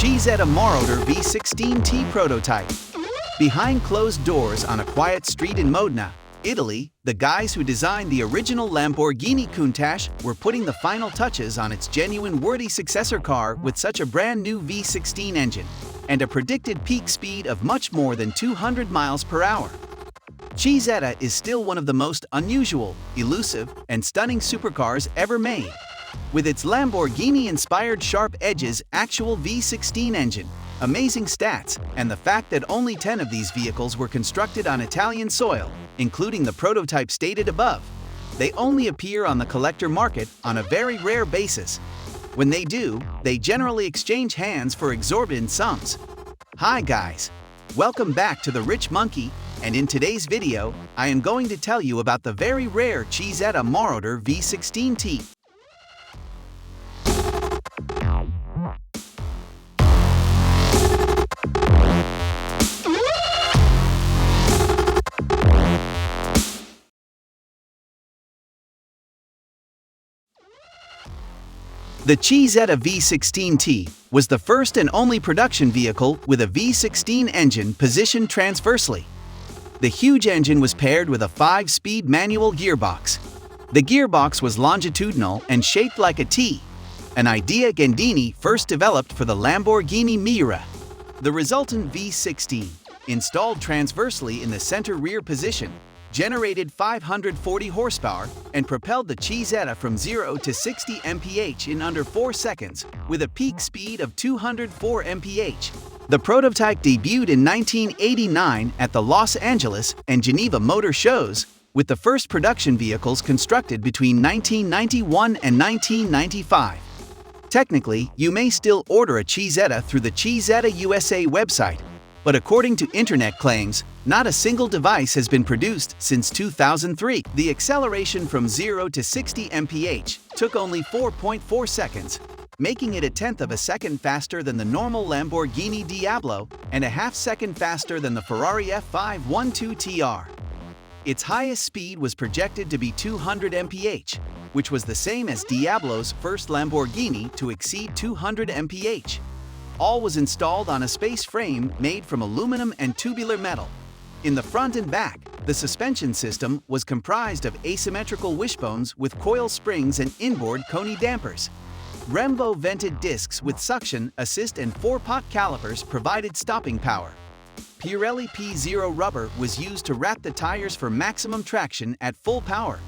Cizeta Moroder V16T Prototype. Behind closed doors on a quiet street in Modena, Italy, the guys who designed the original Lamborghini Countach were putting the final touches on its genuine worthy successor car with such a brand new V16 engine and a predicted peak speed of much more than 200 miles per hour. Cizeta is still one of the most unusual, elusive, and stunning supercars ever made. With its Lamborghini-inspired sharp edges actual V16 engine, amazing stats, and the fact that only 10 of these vehicles were constructed on Italian soil, including the prototype stated above, they only appear on the collector market on a very rare basis. When they do, they generally exchange hands for exorbitant sums. Hi guys! Welcome back to The Rich Monkey, and in today's video, I am going to tell you about the very rare Cizeta Moroder V16T. The Cizeta V16T was the first and only production vehicle with a V16 engine positioned transversely. The huge engine was paired with a 5-speed manual gearbox. The gearbox was longitudinal and shaped like a T, an idea Gandini first developed for the Lamborghini Miura. The resultant V16, installed transversely in the center rear position, generated 540 horsepower and propelled the Cizeta from 0 to 60 mph in under 4 seconds with a peak speed of 204 mph. The prototype debuted in 1989 at the Los Angeles and Geneva Motor Shows, with the first production vehicles constructed between 1991 and 1995. Technically, you may still order a Cizeta through the Cizeta USA website, but according to internet claims, not a single device has been produced since 2003. The acceleration from 0 to 60 mph took only 4.4 seconds, making it a tenth of a second faster than the normal Lamborghini Diablo and a half second faster than the Ferrari F512TR. Its highest speed was projected to be 200 mph, which was the same as Diablo's first Lamborghini to exceed 200 mph. All was installed on a space frame made from aluminum and tubular metal. In the front and back, the suspension system was comprised of asymmetrical wishbones with coil springs and inboard Coney dampers. Brembo vented discs with suction assist and 4-pot calipers provided stopping power. Pirelli P0 rubber was used to wrap the tires for maximum traction at full power.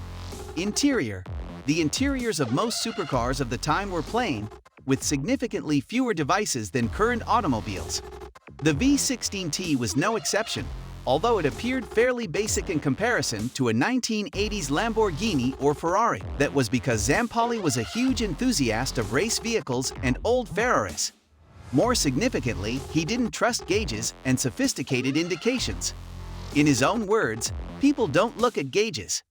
Interior: the interiors of most supercars of the time were plain, with significantly fewer devices than current automobiles. The V16T was no exception, although it appeared fairly basic in comparison to a 1980s Lamborghini or Ferrari. That was because Zampolli was a huge enthusiast of race vehicles and old Ferraris. More significantly, he didn't trust gauges and sophisticated indications. In his own words, "People don't look at gauges."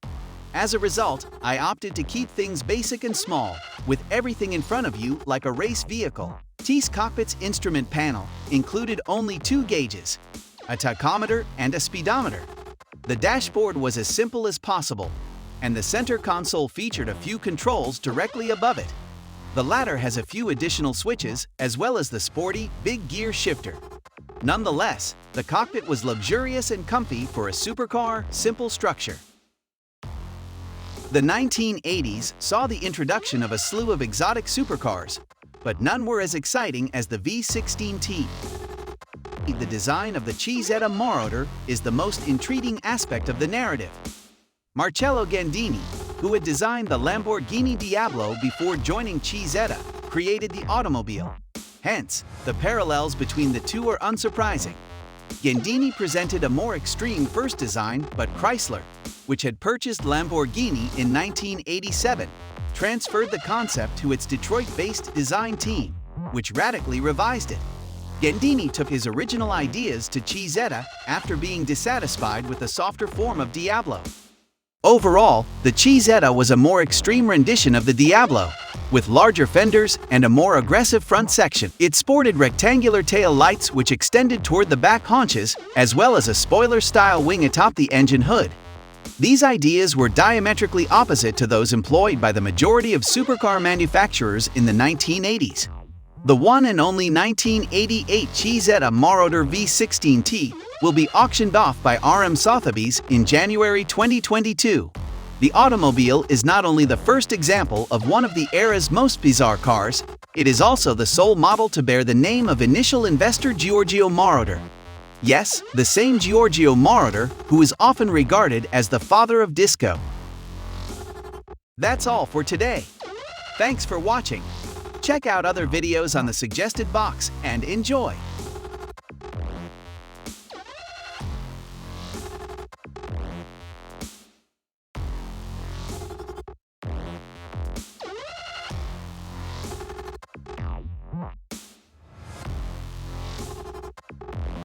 As a result, I opted to keep things basic and small, with everything in front of you like a race vehicle. T's cockpit's instrument panel included only 2 gauges, a tachometer and a speedometer. The dashboard was as simple as possible, and the center console featured a few controls directly above it. The latter has a few additional switches, as well as the sporty, big gear shifter. Nonetheless, the cockpit was luxurious and comfy for a supercar, simple structure. The 1980s saw the introduction of a slew of exotic supercars, but none were as exciting as the V16T. The design of the Cizeta Moroder is the most intriguing aspect of the narrative. Marcello Gandini, who had designed the Lamborghini Diablo before joining Cizeta, created the automobile. Hence, the parallels between the two are unsurprising. Gandini presented a more extreme first design, but Chrysler, which had purchased Lamborghini in 1987, transferred the concept to its Detroit-based design team, which radically revised it. Gandini took his original ideas to Cizeta after being dissatisfied with the softer form of Diablo. Overall, the Cizeta was a more extreme rendition of the Diablo, with larger fenders and a more aggressive front section. It sported rectangular tail lights which extended toward the back haunches, as well as a spoiler-style wing atop the engine hood. These ideas were diametrically opposite to those employed by the majority of supercar manufacturers in the 1980s. The one and only 1988 Cizeta Moroder V16T will be auctioned off by RM Sotheby's in January 2022. The automobile is not only the first example of one of the era's most bizarre cars, it is also the sole model to bear the name of initial investor Giorgio Moroder. Yes, the same Giorgio Moroder who is often regarded as the father of disco. That's all for today. Thanks for watching. Check out other videos on the suggested box and enjoy!